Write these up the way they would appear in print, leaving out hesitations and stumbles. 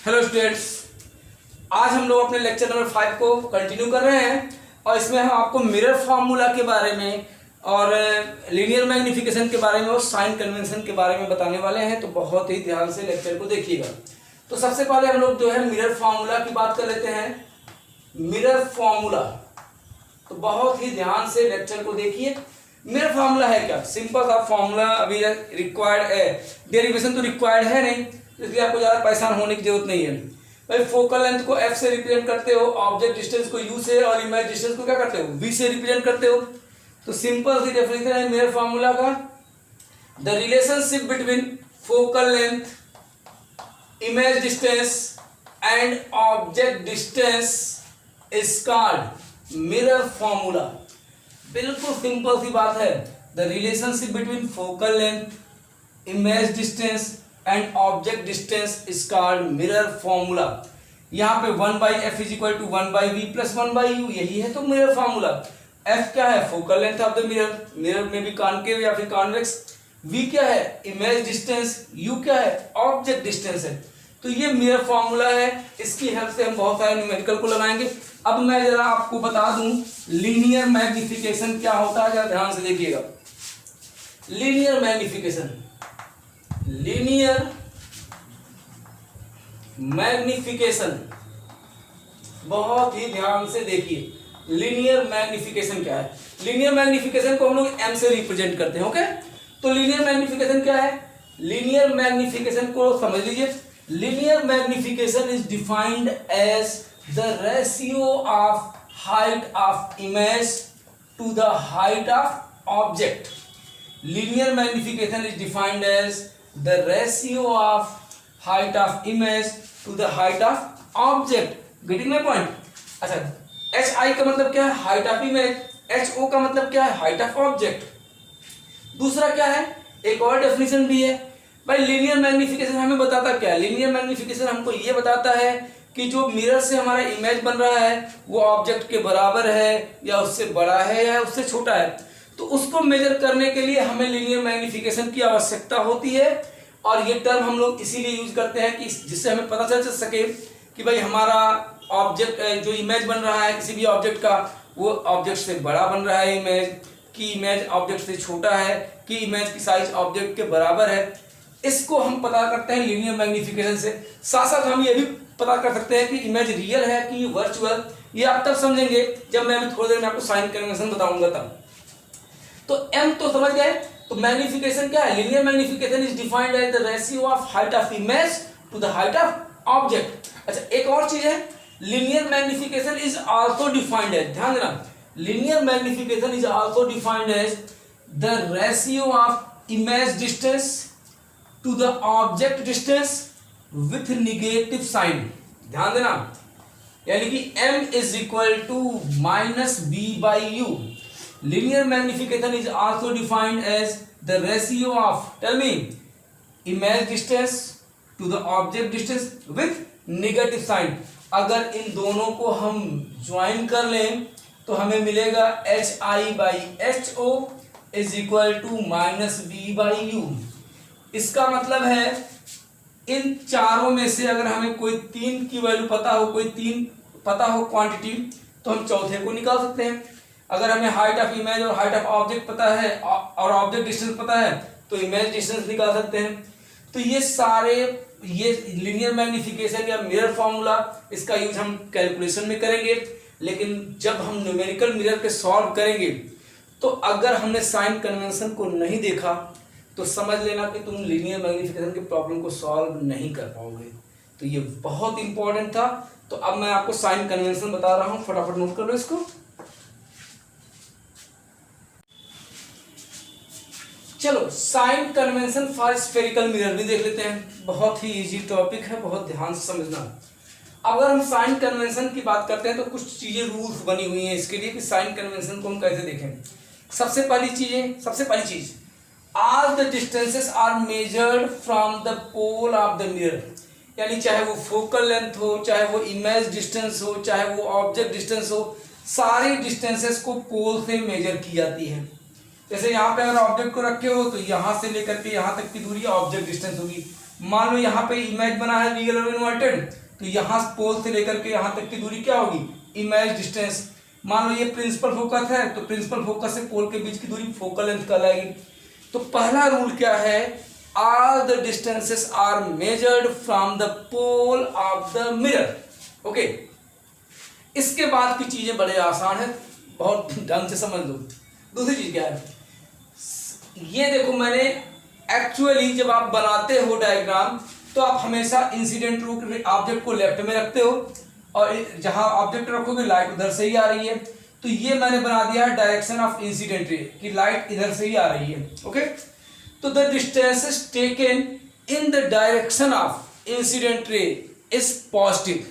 Hello students, आज हम लोग अपने लेक्चर नंबर 5 को कंटिन्यू कर रहे हैं और इसमें हम आपको मिरर फार्मूला के बारे में और लीनियर मैग्नीफिकेशन के बारे में और साइन कन्वेंशन के बारे में बताने वाले हैं। तो बहुत ही ध्यान से लेक्चर को देखिएगा। तो सबसे पहले हम लोग जो है मिरर फार्मूला की बात कर लेते हैं। मिरर फार्मूला, तो बहुत ही ध्यान से लेक्चर को देखिए। मिरर फार्मूला है क्या? सिंपल सा फार्मूला, अभी रिक्वायर्ड है, डेरिवेशन तो रिक्वायर्ड है नहीं, इसलिए आपको ज़्यादा परेशान होने की जरूरत नहीं है। भाई फोकल लेंथ को f से रिप्रेजेंट करते हो, ऑब्जेक्ट डिस्टेंस को u से और इमेज डिस्टेंस को क्या करते हो, v से रिप्रेजेंट करते हो। तो सिंपल सी डेफिनेशन है मिरर फार्मूला का, the relationship between focal length, image distance and object distance is called mirror formula. बिल्कुल सिंपल सी बात है। The relationship between focal length, image distance and object distance is called mirror formula. यहाँ पे 1/f is equal to 1/v plus 1/u, यही है तो mirror formula. f क्या है? Focal length of the mirror, mirror में भी कॉनकेव या फिर कॉन्वेक्स। v क्या है? Image distance. u क्या है? ऑब्जेक्ट डिस्टेंस है। तो ये मिरर फार्मूला है, इसकी हेल्प से हम बहुत सारे न्यूमेरिकल को लगाएंगे। अब मैं जरा आपको बता दूं लीनियर मैग्निफिकेशन क्या होता है, जरा ध्यान से देखिएगा। लीनियर मैग्निफिकेशन, लीनियर मैग्निफिकेशन, बहुत ही ध्यान से देखिए। लीनियर मैग्निफिकेशन क्या है? लीनियर मैग्निफिकेशन को हम लोग m से रिप्रेजेंट करते हैं। ओके, तो लीनियर मैग्निफिकेशन क्या है? लीनियर मैग्निफिकेशन को समझ लीजिए। Linear magnification is defined as the ratio of height of image to the height of object. Linear magnification is defined as the ratio of height of image to the height of object. Getting my point? अच्छा, HI का मतलब क्या है? height of image. HO का मतलब क्या है? height of object. दूसरा क्या है? एक और डेफिनेशन भी है भाई। लीनियर मैग्निफिकेशन हमें बताता क्या है? लीनियर मैग्निफिकेशन हमको ये बताता है कि जो मिरर से हमारा इमेज बन रहा है वो ऑब्जेक्ट के बराबर है या उससे बड़ा है या उससे छोटा है। तो उसको मेजर करने के लिए हमें लीनियर मैग्निफिकेशन की आवश्यकता होती है। और ये टर्म हम लोग इसीलिए यूज करते हैं कि जिससे हमें पता चल सके कि भाई हमारा ऑब्जेक्ट जो इमेज बन रहा है किसी भी ऑब्जेक्ट का, वो ऑब्जेक्ट से बड़ा बन रहा है इमेज, कि इमेज ऑब्जेक्ट से छोटा है, कि इमेज की साइज ऑब्जेक्ट के बराबर है। इसको हम पता करते हैं लीनियर मैग्निफिकेशन से। साथ साथ हम ये भी पता कर सकते हैं कि इमेज रियल है कि वर्चुअल। ये आप तब समझेंगे जब मैं अभी थोड़ी देर में आपको साइन कन्वेंशन बताऊंगा तब। तो m तो समझ गए। तो मैग्निफिकेशन क्या है? Linear magnification is defined as the ratio of height of image to the height of object. अच्छा, एक और चीज है, linear magnification is also defined as, ध्यान देना, linear magnification is also defined as the ratio of image distance to the object distance with negative sign. ध्यान देना, यानी कि m is equal to -b/u. Linear magnification is also defined as the ratio of, tell me, image distance to the object distance with negative sign. अगर इन दोनों को हम join कर लें तो हमें मिलेगा HI/HO is equal to -B/U. इसका मतलब है इन चारों में से अगर हमें कोई तीन की वैल्यू पता हो, कोई तीन पता हो क्वांटिटी, तो हम चौथे को निकाल सकते हैं। अगर हमें हाइट ऑफ इमेज और हाइट ऑफ ऑब्जेक्ट पता है और ऑब्जेक्ट डिस्टेंस पता है तो इमेज डिस्टेंस निकाल सकते हैं। तो ये सारे, ये लीनियर मैग्निफिकेशन या मिरर फार्मूला, इसका यूज हम कैलकुलेशन में करेंगे। लेकिन जब हम न्यूमेरिकल मिरर पे सॉल्व करेंगे तो अगर हमने साइन कन्वेंशन को नहीं देखा तो समझ लेना कि तुम लीनियर मैग्निफिकेशन के प्रॉब्लम को सॉल्व नहीं कर पाओगे। तो ये बहुत इंपॉर्टेंट था। तो अब मैं आपको साइन कन्वेंशन बता रहा हूँ, फटाफट नोट कर लो इसको। चलो, sign convention for spherical mirror भी देख लेते हैं। बहुत ही इजी टॉपिक है, बहुत ध्यान से समझना। अगर हम साइन कन्वेंशन की बात करते हैं तो कुछ चीजें रूल्स बनी हुई हैं इसके लिए कि साइन कन्वेंशन को हम कैसे देखें। सबसे पहली चीज, all the distances are measured from the pole of the mirror. यानी चाहे वो फोकल लेंथ हो, चाहे वो इमेज डिस्टेंस हो, चाहे वो ऑब्जेक्ट डिस्टेंस हो, सारी डिस्टेंसेस को पोल से मेजर की जाती है। जैसे यहाँ पे अगर ऑब्जेक्ट को रखे हो तो यहाँ से लेकर के यहाँ तक की दूरी ऑब्जेक्ट डिस्टेंस होगी, मान लो यहाँ पे इमेज बना है रियल और इन्वर्टेड, तो यहाँ पोल से लेकर के यहाँ तक की दूरी क्या होगी, इमेज डिस्टेंस। मान लो ये प्रिंसिपल फोकस है, तो प्रिंसिपल फोकस से पोल के बीच की दूरी फोकल लेंथ कहलाएगी। तो पहला रूल क्या है, all the distances are measured from the pole of the mirror. Okay, इसके बाद की चीजें बड़े आसान है, बहुत ढंग से समझ लो। दूसरी चीज क्या है, ये देखो मैंने एक्चुअली जब आप बनाते हो डायग्राम तो आप हमेशा इंसिडेंट ऑब्जेक्ट को लेफ्ट में रखते हो और जहां ऑब्जेक्ट रखोगे लाइट उधर से ही आ रही है। तो ये मैंने बना दिया है डायरेक्शन ऑफ इंसिडेंट रे कि लाइट इधर से ही आ रही है। ओके, तो the distances taken in the direction of incident ray is positive.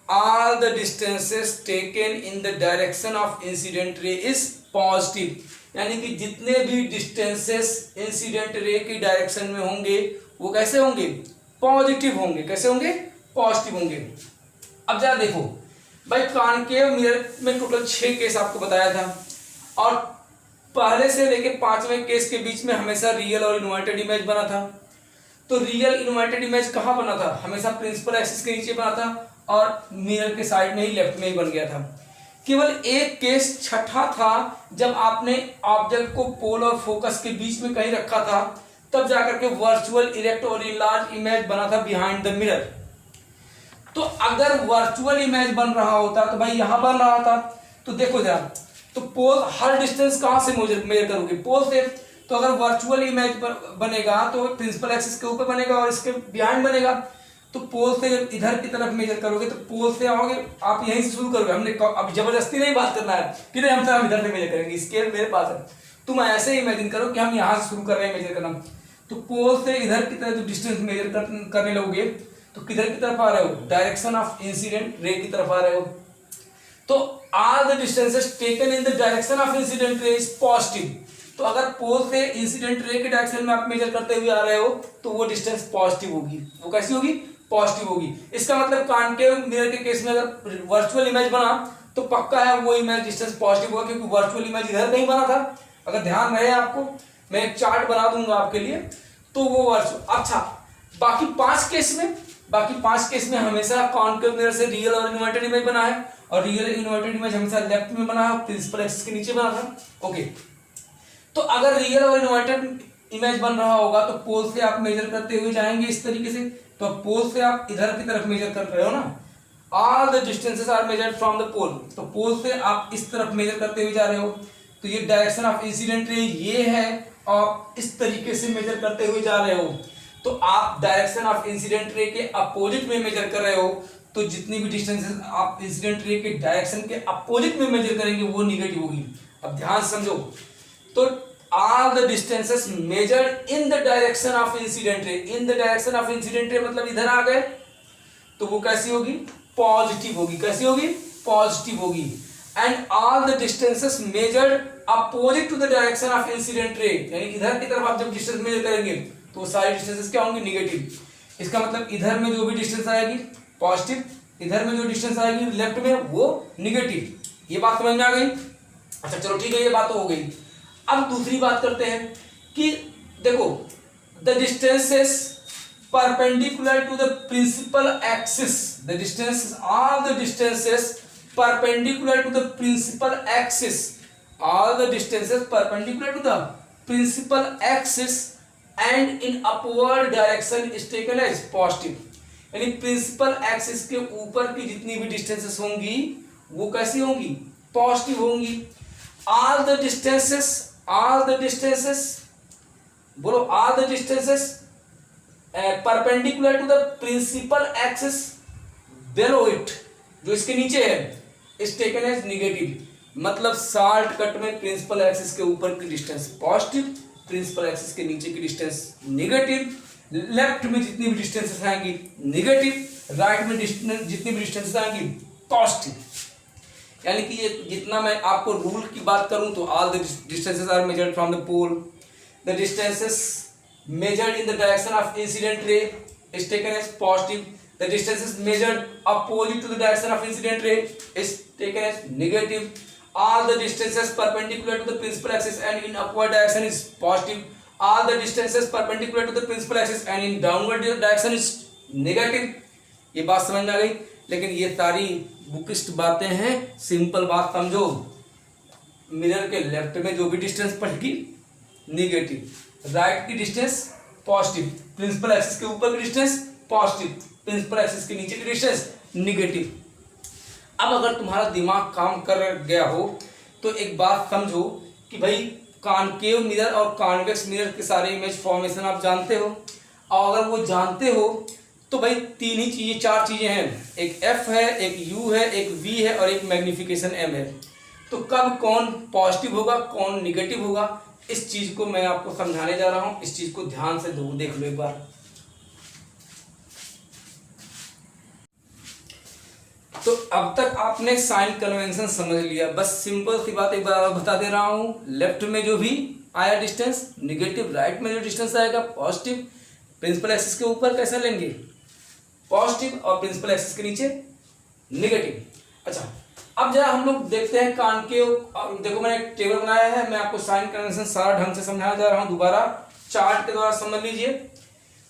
All the distances taken in the direction of incident ray is positive, यानी कि जितने भी डिस्टेंसेस इंसिडेंट रे की डायरेक्शन में होंगे वो कैसे होंगे, पॉजिटिव होंगे। कैसे होंगे, पॉजिटिव होंगे। अब जरा देखो भाई, कॉनकेव मिरर में टोटल 6 केस आपको बताया था और पहले से लेके 5वें केस के बीच में हमेशा रियल और इन्वर्टेड इमेज बना था। तो रियल इन्वर्टेड इमेज कहाँ बना था, हमेशा प्रिंसिपल एक्सिस के नीचे बना था और मिरर के साइड में ही लेफ्ट में ही बन गया था। केवल एक केस छठा था जब आपने ऑब्जेक्ट को पोल और फोकस के बीच में कहीं रखा था, तब जाकर के वर्चुअल इरेक्ट और इनलार्ज इमेज बना था बिहाइंड द मिरर। तो अगर वर्चुअल इमेज बन रहा होता तो भाई यहां बन रहा था, तो देखो जरा, तो पोल हर डिस्टेंस कहां से मेजर करोगे, पोल से। तो अगर वर्चुअल इमेज बनेगा तो प्रिंसिपल एक्सिस के ऊपर बनेगा और इसके बिहाइंड बनेगा। तो पोल से जब इधर की तरफ मेजर करोगे तो पोल से आओगे, आप यहीं से शुरू करोगे। हमने अब जबरदस्ती नहीं बात करना है कि नहीं हम इधर से मेजर करेंगे, स्केल मेरे पास है। तुम ऐसे ही इमेजिन करो कि हम यहाँ से शुरू कर रहे हैं मेजर करना। तो पोल से इधर की तरफ जो डिस्टेंस मेजर करने लगोगे तो किधर की तरफ आ रहे हो, डायरेक्शन ऑफ इंसिडेंट रे की तरफ आ रहे हो। तो all the distances taken in the direction of incident ray is positive. तो अगर पोल से इंसिडेंट रे के डायरेक्शन में आप मेजर करते हुए आ रहे हो तो वो डिस्टेंस पॉजिटिव होगी। वो कैसी होगी, पॉजिटिव होगी। इसका मतलब कॉनकेव मिरर के केस में अगर वर्चुअल इमेज बना तो पक्का है वो इमेज डिस्टेंस पॉजिटिव होगा, क्योंकि वर्चुअल इमेज इधर नहीं बना था। अगर ध्यान रहे आपको, मैं एक चार्ट बना दूंगा आपके लिए, तो वो वर्चुअल। अच्छा, बाकी 5 केस में हमेशा कॉनकेव मिरर से रियल और इन्वर्टेड इमेज बना है और रियल इन्वर्टेड इमेज हमेशा लेफ्ट में बना है, प्रिंसिपल एक्सिस के नीचे बना था। ओके, तो अगर रियल और इन्वर्टेड इमेज बन रहा होगा तो पोल से आप मेजर करते हुए जाएंगे इस तरीके से। तो पोल से आप इधर की तरफ मेजर कर रहे हो ना, all the distances are measured from the pole. तो पोल से आप इस तरफ मेजर करते हुए जा रहे हो, तो ये डायरेक्शन ऑफ इंसिडेंट रे ये है और इस तरीके से मेजर करते हुए जा रहे हो। तो आप डायरेक्शन ऑफ इंसिडेंट रे के अपोजिट में मेजर कर रहे हो, तो जितनी भी डिस्टेंसेस आप इंसिडेंट रे के डायरेक्शन के अपोजिट में मेजर करेंगे वो निगेटिव होगी। अब ध्यान समझो, तो all the distances measured in the direction of incident ray, in the direction of incident ray मतलब इधर आ गए, तो वो कैसी होगी, पॉजिटिव होगी। कैसी होगी, पॉजिटिव होगी। and all the distances measured opposite to the direction of incident ray, यानी इधर की तरफ आप जब डिस्टेंस मेजर करेंगे तो सारी डिस्टेंसेस क्या होंगी, निगेटिव। इसका मतलब इधर में जो भी डिस्टेंस आएगी पॉजिटिव, इधर में जो डिस्टेंस आएगी लेफ्ट में वो निगेटिव। ये बात समझ में आ गई। अच्छा चलो ठीक है, ये बात तो हो गई। अब दूसरी बात करते हैं कि देखो, the distances perpendicular to the principal axis, the distance all the distances perpendicular to the principal axis, all the distances perpendicular to the principal axis and in upward direction is taken as positive. यानी principal axis के ऊपर की जितनी भी distances होंगी वो कैसी होंगी, पॉजिटिव होंगी। all the distances बोलो, all the distances perpendicular to the principal axis below it, जो इसके नीचे है, is taken as negative। मतलब शॉर्ट कट में प्रिंसिपल एक्सिस के ऊपर की डिस्टेंस पॉजिटिव, प्रिंसिपल एक्सिस के नीचे की डिस्टेंस निगेटिव, लेफ्ट में जितनी भी डिस्टेंसेस आएंगी निगेटिव, राइट में जितनी भी डिस्टेंसेस आएंगी पॉजिटिव। यानी कि ये जितना मैं आपको रूल की बात करूं तो all the distances are measured from the pole, the distances measured in the direction of incident ray is taken as positive, the distances measured opposite to the direction of incident ray is taken as negative, all the distances perpendicular to the principal axis and in upward direction is positive, all the distances perpendicular to the principal axis and in downward direction is negative। ये बात समझ में आ गई। लेकिन ये सारी बुकिस्ट बातें हैं, सिंपल बात समझो। मिरर के लेफ्ट में जो भी डिस्टेंस पड़ेगी निगेटिव, राइट की डिस्टेंस पॉजिटिव, प्रिंसिपल एक्सिस के ऊपर की डिस्टेंस पॉजिटिव, प्रिंसिपल एक्सिस के नीचे की डिस्टेंस निगेटिव। अब अगर तुम्हारा दिमाग काम कर गया हो तो एक बात समझो कि भाई कॉनकेव मिरर और कॉन्वेक्स मिरर के सारे इमेज फॉर्मेशन आप जानते हो, और अगर वो जानते हो तो भाई तीन ही चीज़ें, चार चीज़ें हैं, एक एफ है, एक यू है, एक वी है और एक मैग्निफिकेशन एम है। तो कब कौन पॉजिटिव होगा कौन निगेटिव होगा, इस चीज़ को मैं आपको समझाने जा रहा हूँ। इस चीज़ को ध्यान से देख लो एक बार। तो अब तक आपने साइन कन्वेंशन समझ लिया। बस सिंपल सी बात एक बार बता दे रहा हूँ। लेफ्ट में जो भी आया डिस्टेंस निगेटिव, राइट में जो डिस्टेंस आएगा पॉजिटिव, प्रिंसिपल एक्सिस के ऊपर कैसा लेंगे पॉजिटिव और प्रिंसिपल एक्सिस के नीचे निगेटिव। अच्छा, अब जरा हम लोग देखते हैं कॉनकेव। देखो मैंने एक टेबल बनाया है, मैं आपको साइन कन्वेंशन सारा ढंग से समझाने जा रहा हूँ। दोबारा चार्ट के द्वारा समझ लीजिए।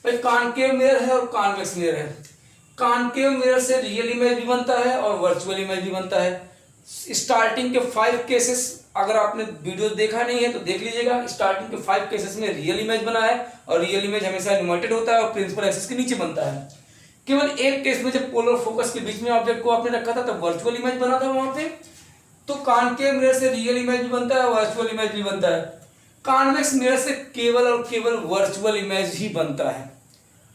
भाई कॉनकेव मिरर है और कॉन्वेक्स मिरर है। कॉनकेव मिरर से रियल इमेज भी बनता है और वर्चुअल इमेज भी बनता है। स्टार्टिंग के 5 केसेस, अगर आपने वीडियो देखा नहीं है तो देख लीजिएगा। स्टार्टिंग के 5 केसेस में रियल इमेज बना है और रियल इमेज हमेशा इन्वर्टेड होता है और प्रिंसिपल एक्सिस के नीचे बनता है। केवल एक केस में जब पोलर फोकस के बीच में ऑब्जेक्ट को आपने रखा था तब वर्चुअल इमेज बना था वहां पे। तो कॉनकेव मिरर से रियल इमेज भी बनता है और वर्चुअल इमेज भी बनता है। कॉन्वेक्स मिरर से केवल और केवल वर्चुअल इमेज ही बनता है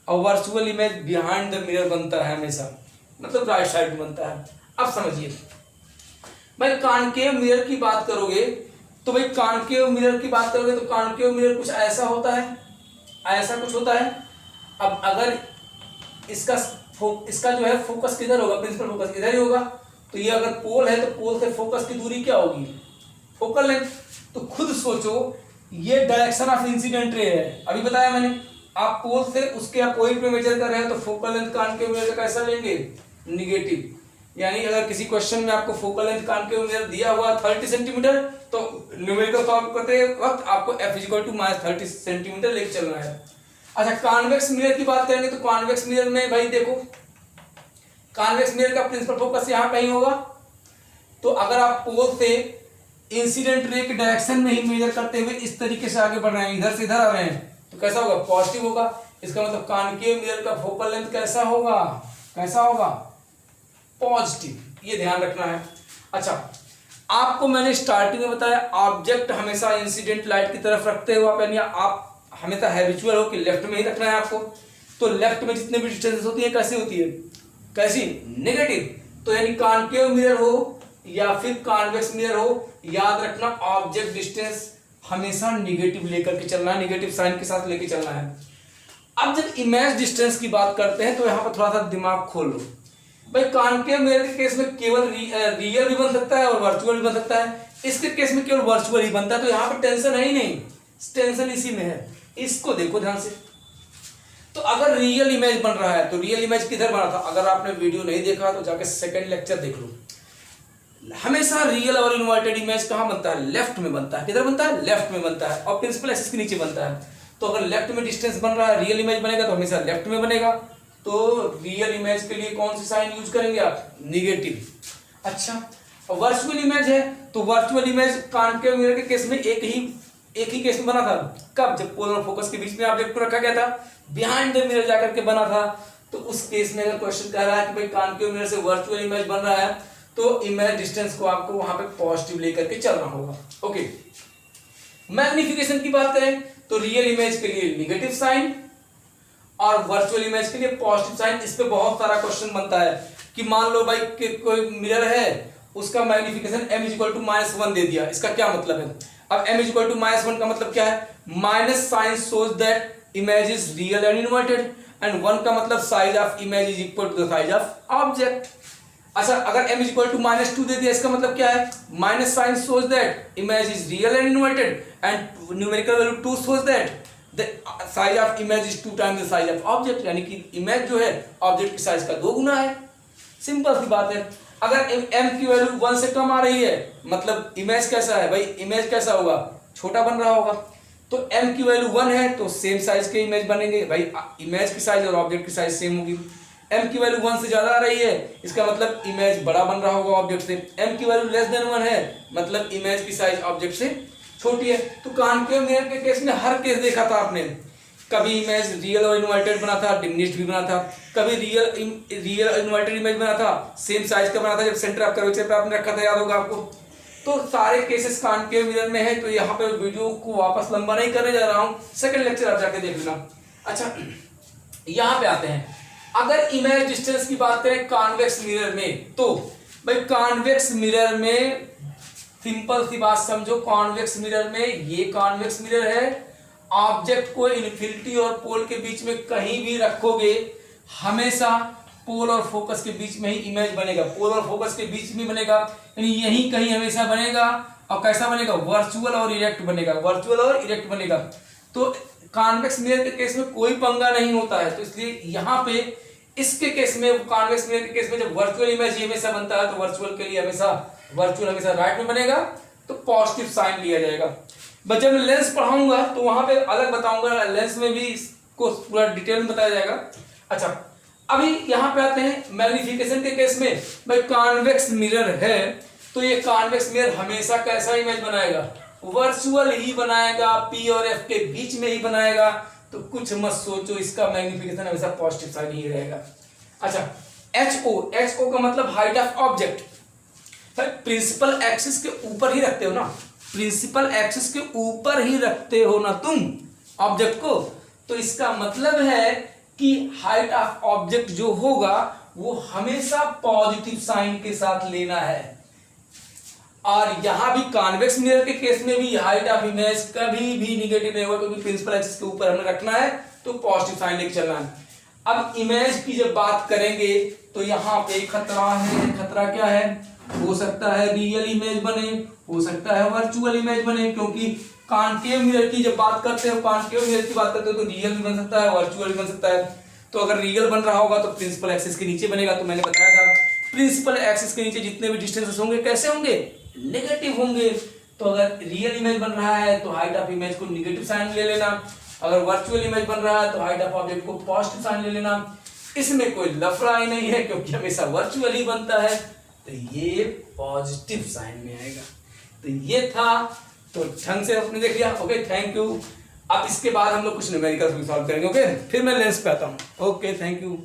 और virtual image behind the mirror बनता है हमेशा, मतलब राइट साइड बनता है। अब समझिए भाई, कॉनकेव मिरर की बात करोगे तो भाई कॉनकेव मिरर की बात करोगे तो कॉनकेव मिरर कुछ ऐसा होता है, ऐसा कुछ होता है। अब अगर इसका जो है फोकस किधर होगा, प्रिंसिपल फोकस इधर ही होगा। तो ये अगर पोल है तो पोल से फोकस की दूरी क्या होगी, फोकल लेंथ। तो खुद सोचो, ये डायरेक्शन ऑफ इंसिडेंट रे है, अभी बताया मैंने। आप पोल से उसके अपोजिट में मेजर कर रहे हैं तो फोकल लेंथ कॉनकेव मिरर का कैसा लेंगे निगेटिव। यानी अगर किसी क्वेश्चन में आपको फोकल लेंथ कॉनकेव मिरर दिया हुआ 30 सेंटीमीटर तो न्यूमेरिकल सॉल्व करते वक्त आपको f = -30 सेंटीमीटर लेके चलना है। अच्छा, कॉन्वेक्स मिरर की बात करेंगे तो कॉन्वेक्स मिरर में भाई देखो, कॉन्वेक्स मिरर का प्रिंसिपल फोकस यहाँ कहीं होगा। तो अगर आप पोल से इंसिडेंट रे के डायरेक्शन में ही मेजर करते हुए इस तरीके से आगे बढ़ रहे हैं, इधर से इधर आ रहे हैं, तो कैसा होगा पॉजिटिव होगा। इसका मतलब कॉनकेव मिरर का फोकल लेंथ कैसा होगा, कैसा होगा पॉजिटिव। ये ध्यान रखना है। अच्छा, आपको मैंने स्टार्टिंग में बताया ऑब्जेक्ट हमेशा इंसिडेंट लाइट की तरफ रखते हुए आप हमेशा हैबिचुअल हो कि लेफ्ट में ही रखना है आपको। तो लेफ्ट में जितने भी डिस्टेंसेस होती है कैसी होती है, कैसी नेगेटिव। तो यानी कॉनकेव मिरर हो या फिर कॉन्वेक्स मिरर हो, याद रखना ऑब्जेक्ट डिस्टेंस हमेशा निगेटिव लेकर के चलना है, निगेटिव साइन के साथ लेके चलना है। अब जब इमेज डिस्टेंस की बात करते हैं तो यहाँ पर थोड़ा सा दिमाग खोल लो। भाई कॉनकेव मिरर के केस में केवल रियल भी बन सकता है और वर्चुअल भी बन सकता है। इसके केस में केवल वर्चुअल ही बनता है, तो यहाँ पर टेंशन है ही नहीं, टेंशन इसी में है। इसको देखो ध्यान से। तो अगर रियल इमेज बन रहा है तो रियल इमेज किधर बना था, अगर आपने वीडियो नहीं देखा तो जाके सेकंड लेक्चर देख लो। हमेशा रियल और इन्वर्टेड इमेज कहाँ बनता है, लेफ्ट में बनता है। किधर बनता है, लेफ्ट में बनता है और प्रिंसिपल एक्सिस के नीचे बनता है। तो अगर लेफ्ट में डिस्टेंस बन रहा है, रियल इमेज बनेगा तो हमेशा लेफ्ट में बनेगा। तो रियल इमेज के लिए कौन सी साइन यूज करेंगे आप, निगेटिव। अच्छा, और वर्चुअल इमेज है तो वर्चुअल इमेज कॉनकेव मिरर के केस में एक ही केस में बना था। कब, जब पोलर फोकस के बीच में ऑब्जेक्ट को रखा गया था, बिहाइंड द मिरर जाकर के बना था। तो उस केस में अगर क्वेश्चन कह रहा है कि भाई कॉनकेव मिरर से वर्चुअल इमेज बन रहा है तो इमेज डिस्टेंस को आपको वहां पे पॉजिटिव लेकर के चलना होगा। ओके, मैग्निफिकेशन की बात करें तो रियल इमेज के लिए निगेटिव साइन और वर्चुअल इमेज के लिए पॉजिटिव साइन। इस पे बहुत सारा क्वेश्चन बनता है कि मान लो भाई कि कोई मिरर है, उसका मैग्निफिकेशन m = -1 दे दिया। इसका क्या मतलब है, अब m = -1 का मतलब क्या है, minus sign shows that image is real and inverted and 1 का मतलब size of image is equal to the size of object. अच्छा, अगर m = -2 दे दिया, इसका मतलब क्या है, minus sign shows that image is real and inverted and numerical value 2 shows that the size of image is 2 times the size of object. यानी कि image जो है ऑब्जेक्ट की साइज का 2 गुना है। सिंपल सी बात है। अगर m की वैल्यू 1 से कम आ रही है मतलब इमेज कैसा है भाई, इमेज कैसा होगा, छोटा बन रहा होगा। तो m की वैल्यू 1 है तो सेम साइज के इमेज बनेंगे भाई, इमेज की साइज और ऑब्जेक्ट की साइज सेम होगी। m की वैल्यू 1 से ज्यादा आ रही है, इसका मतलब इमेज बड़ा बन रहा होगा ऑब्जेक्ट से। m की वैल्यू लेस देन 1 है, मतलब इमेज की साइज ऑब्जेक्ट से छोटी है। तो कॉनकेव मिरर के केस में हर केस देखा था आपने, कभी इमेज रियल और इन्वर्टेड बना था, डिमिनिश्ड भी बना था, कभी रियल इन्वर्टेड इमेज बना था, सेम साइज का बना था जब सेंटर ऑफ कर्वेचर पे आपने रखा था, याद होगा आपको। तो सारे केसेस कॉनकेव मिरर में है। तो यहाँ पे वीडियो को वापस लंबा नहीं करने जा रहा हूँ, सेकंड लेक्चर आप जाके देख लेना। अच्छा यहाँ पे आते हैं, अगर इमेज डिस्टेंस की बात करें कॉन्वेक्स मिरर में, तो भाई कॉन्वेक्स मिरर में सिंपल सी बात समझो, कॉन्वेक्स मिरर में ये कॉन्वेक्स मिरर है, ऑब्जेक्ट को इन्फिनिटी और पोल के बीच में कहीं भी रखोगे हमेशा पोल और फोकस के बीच में ही इमेज बनेगा, पोल और फोकस के बीच में बनेगा, यानी यही कहीं हमेशा बनेगा। और कैसा बनेगा? वर्चुअल और इरेक्ट बनेगा, वर्चुअल और इरेक्ट बनेगा। तो कॉन्वेक्स मिरर के केस में कोई पंगा नहीं होता है। तो इसलिए यहाँ पे इसके केस में, कॉन्वेक्स मिरर के केस में जब वर्चुअल इमेज हमेशा बनता है तो वर्चुअल के लिए हमेशा वर्चुअल हमेशा राइट में बनेगा, तो पॉजिटिव साइन लिया जाएगा। बट जब मैं लेंस पढ़ाऊंगा तो वहां पे अलग बताऊंगा, लेंस में भी इसको पूरा डिटेल में बताया जाएगा। अच्छा अभी यहाँ पे आते हैं मैग्निफिकेशन के केस में, भाई कॉन्वेक्स मिरर है तो ये कॉन्वेक्स मिरर हमेशा कैसा इमेज बनाएगा? वर्चुअल ही बनाएगा, पी और एफ के बीच में ही बनाएगा। तो कुछ मत सोचो, इसका मैग्निफिकेशन हमेशा पॉजिटिव साइन ही रहेगा। अच्छा HO का मतलब height of object, principal axis के ऊपर ही रखते हो ना, प्रिंसिपल एक्सिस के ऊपर ही रखते हो ना तुम ऑब्जेक्ट को, तो इसका मतलब है कि हाइट ऑफ ऑब्जेक्ट जो होगा वो हमेशा पॉजिटिव साइन के साथ लेना है। और यहां भी कॉन्वेक्स मिरर के केस में भी हाइट ऑफ इमेज कभी भी निगेटिव नहीं होगा, क्योंकि प्रिंसिपल एक्सिस के ऊपर हमें रखना है तो पॉजिटिव साइन लेके चलना है। अब इमेज की जब बात करेंगे तो यहाँ पे खतरा है। खतरा क्या है? हो सकता है रियल इमेज बने, हो सकता है वर्चुअल इमेज बने, क्योंकि कॉनकेव मिरर की जब बात करते हो, कॉनकेव मिरर की बात करते हो तो रियल भी बन सकता है, वर्चुअल भी बन सकता है। तो अगर रियल बन रहा होगा तो प्रिंसिपल एक्सिस के नीचे बनेगा। तो मैंने बताया था प्रिंसिपल एक्सिस के नीचे जितने भी डिस्टेंसेस होंगे कैसे होंगे? नेगेटिव होंगे। तो अगर रियल इमेज बन रहा है तो हाइट ऑफ इमेज को नेगेटिव साइन ले लेना, अगर वर्चुअल इमेज बन रहा है तो हाइट ऑफ ऑब्जेक्ट को पॉजिटिव साइन ले लेना। इसमें कोई लफड़ा ही नहीं है क्योंकि हमेशा वर्चुअल ही बनता है, तो ये पॉजिटिव साइन में आएगा। तो ये था, तो ढंग से आपने देख लिया। Okay thank you. अब इसके बाद हम लोग कुछ न्यूमेरिकल्स भी सॉल्व करेंगे। ओके फिर मैं लेंस पे आता हूँ। Okay thank you.